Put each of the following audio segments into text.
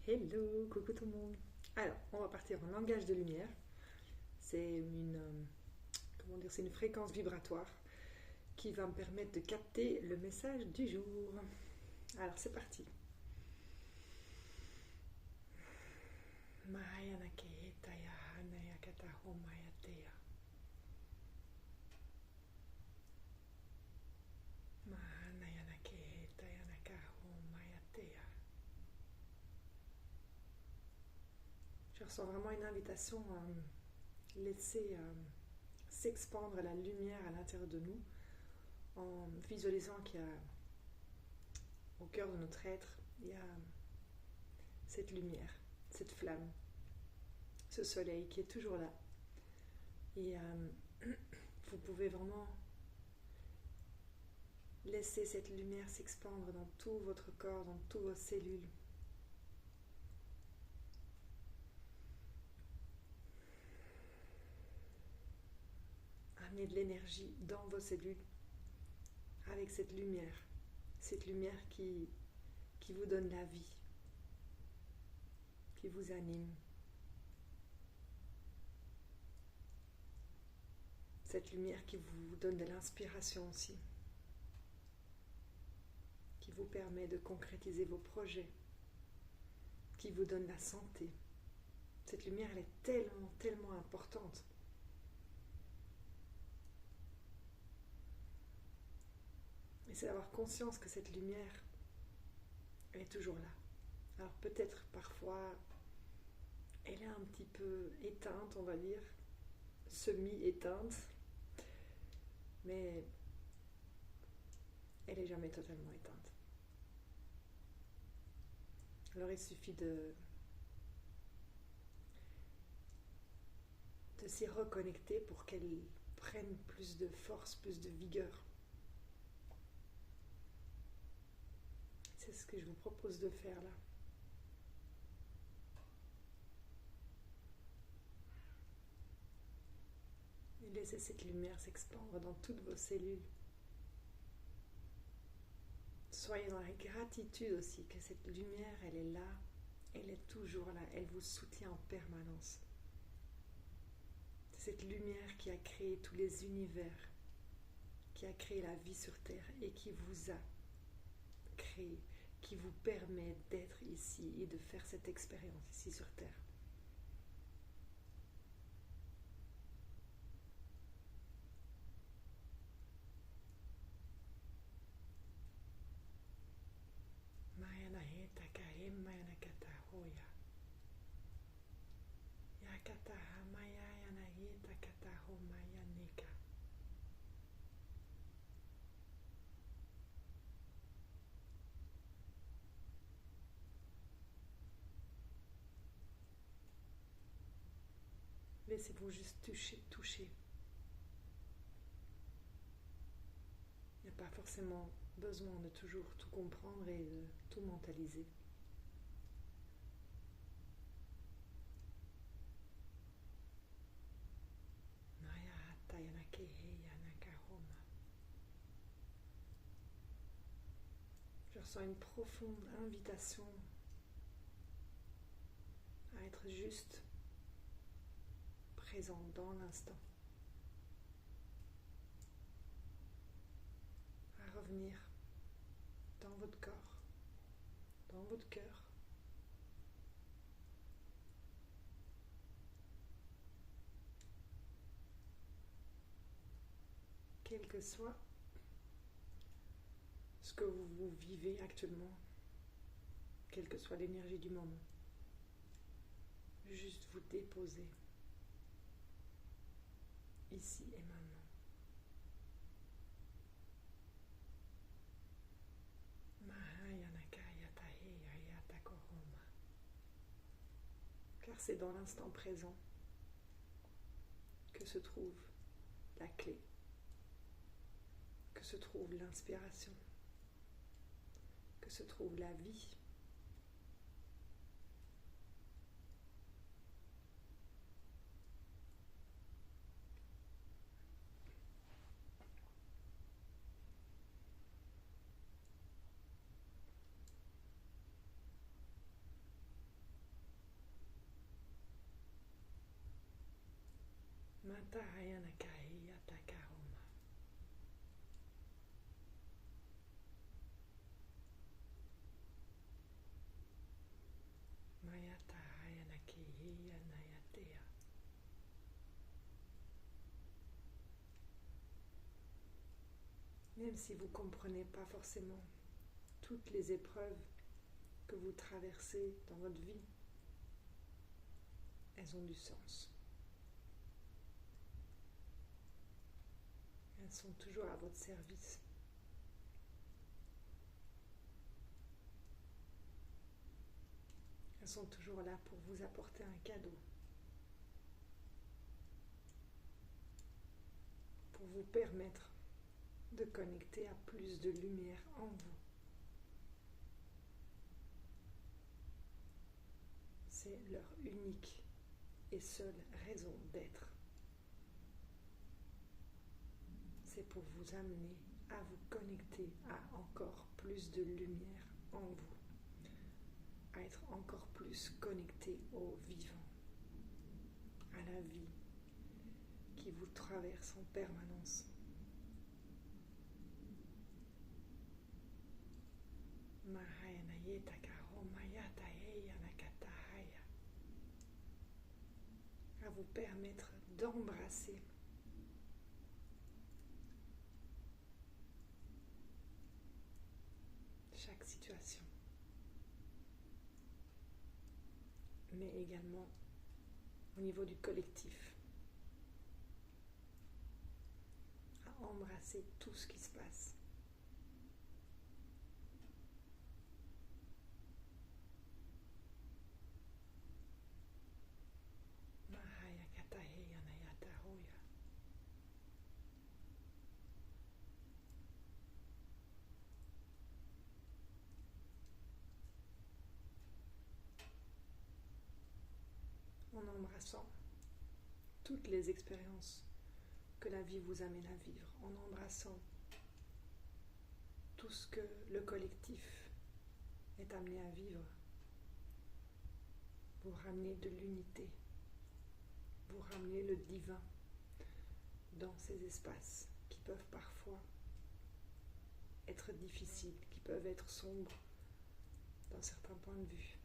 Hello, coucou tout le monde. Alors, on va partir en langage de lumière. C'est comment dire, c'est une fréquence vibratoire qui va me permettre de capter le message du jour. Alors, c'est parti. Maya nakeheta ya hana ya kataho maya tea. Mahana ya nakeheta ya nakaho maya tea. Je ressens vraiment une invitation à laisser s'expandre la lumière à l'intérieur de nous en visualisant qu'il y a au cœur de notre être, il y a cette lumière, cette flamme, ce soleil qui est toujours là. Et vous pouvez vraiment laisser cette lumière s'expandre dans tout votre corps, dans toutes vos cellules. Amener de l'énergie dans vos cellules avec cette lumière qui vous donne la vie, qui vous anime. Cette lumière qui vous donne de l'inspiration aussi, qui vous permet de concrétiser vos projets, qui vous donne la santé. Cette lumière, elle est tellement, tellement importante. Et c'est d'avoir conscience que cette lumière, elle est toujours là. Alors peut-être parfois, elle est un petit peu éteinte, on va dire, semi-éteinte, mais elle n'est jamais totalement éteinte. Alors il suffit de s'y reconnecter pour qu'elle prenne plus de force, plus de vigueur. C'est ce que je vous propose de faire là. Et laissez cette lumière s'expandre dans toutes vos cellules. Soyez dans la gratitude aussi que cette lumière, elle est là, elle est toujours là, elle vous soutient en permanence. C'est cette lumière qui a créé tous les univers, qui a créé la vie sur Terre et qui vous a créé, qui vous permet d'être ici et de faire cette expérience ici sur Terre. Maya naheta kahem maya nakata hoya. Yakata hamaya yanaheta kata homaya neka. Laissez-vous juste toucher. Il n'y a pas forcément besoin de toujours tout comprendre et de tout mentaliser. Maya hata yanakehe yanakahoma. Je ressens une profonde invitation à être juste présent dans l'instant, à revenir dans votre corps, dans votre cœur. Quel que soit ce que vous vivez actuellement, quelle que soit l'énergie du moment, juste vous déposer ici et maintenant. Car c'est dans l'instant présent que se trouve la clé, que se trouve l'inspiration, que se trouve la vie. Matahaya Nakahiya Takaroma. Mayatahaya Nakihiya Nayatea. Même si vous ne comprenez pas forcément toutes les épreuves que vous traversez dans votre vie, elles ont du sens. Elles sont toujours à votre service. Elles sont toujours là pour vous apporter un cadeau, pour vous permettre de connecter à plus de lumière en vous. C'est leur unique et seule raison d'être. C'est pour vous amener à vous connecter à encore plus de lumière en vous, à être encore plus connecté au vivant, à la vie qui vous traverse en permanence. À vous permettre d'embrasser chaque situation, mais également au niveau du collectif, à embrasser tout ce qui se passe. En embrassant toutes les expériences que la vie vous amène à vivre, en embrassant tout ce que le collectif est amené à vivre, vous ramenez de l'unité, vous ramenez le divin dans ces espaces qui peuvent parfois être difficiles, qui peuvent être sombres d'un certain point de vue.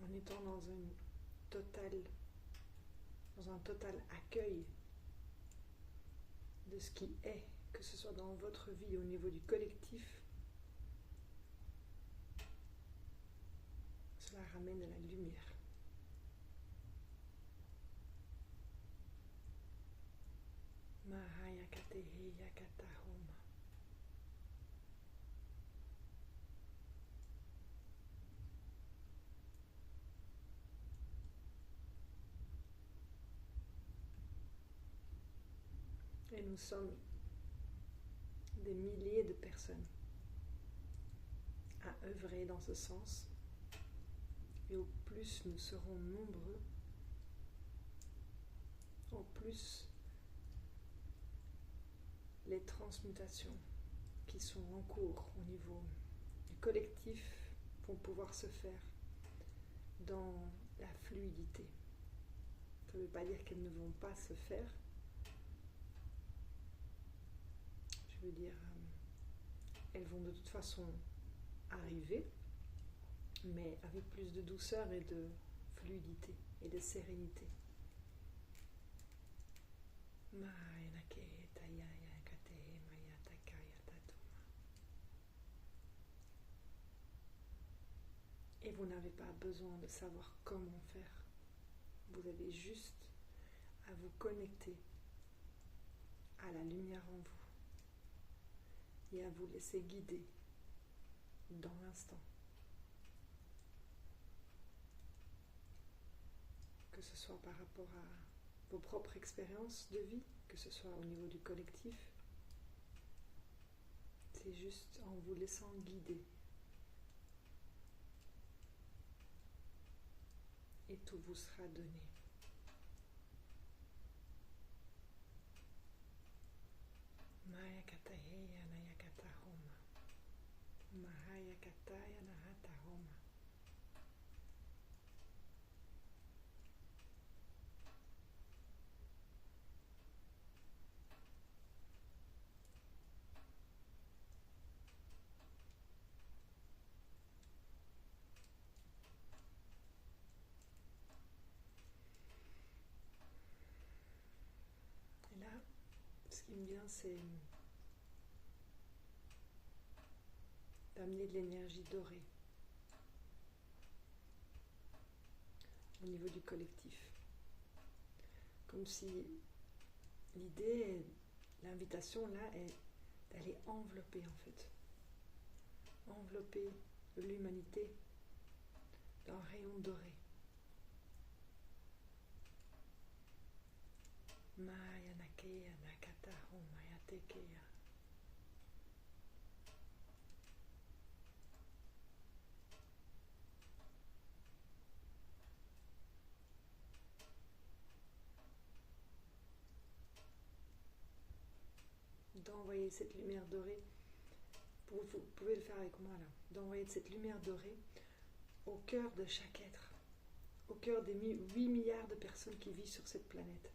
En étant dans un total accueil de ce qui est, que ce soit dans votre vie au niveau du collectif, cela ramène de la lumière. Mahaya Kateheya Katahoma. Et nous sommes des milliers de personnes à œuvrer dans ce sens. Et au plus nous serons nombreux, au plus les transmutations qui sont en cours au niveau du collectif vont pouvoir se faire dans la fluidité. Ça ne veut pas dire qu'elles ne vont pas se faire. Je veux dire, elles vont de toute façon arriver, mais avec plus de douceur et de fluidité et de sérénité. Et vous n'avez pas besoin de savoir comment faire. Vous avez juste à vous connecter à la lumière en vous et à vous laisser guider dans l'instant. Que ce soit par rapport à vos propres expériences de vie, que ce soit au niveau du collectif, c'est juste en vous laissant guider. Et tout vous sera donné. Maya Kataheya Naya Katahoma. Mahaya Kataya Nahata Homa. Et là, ce qui me vient, c'est d'amener de l'énergie dorée au niveau du collectif. Comme si l'idée, l'invitation là est d'aller envelopper en fait. Envelopper l'humanité d'un rayon doré. Maya Nakeya Nakata Homaya Tekeya. D'envoyer cette lumière dorée, vous pouvez le faire avec moi là, d'envoyer cette lumière dorée au cœur de chaque être, au cœur des 8 milliards de personnes qui vivent sur cette planète.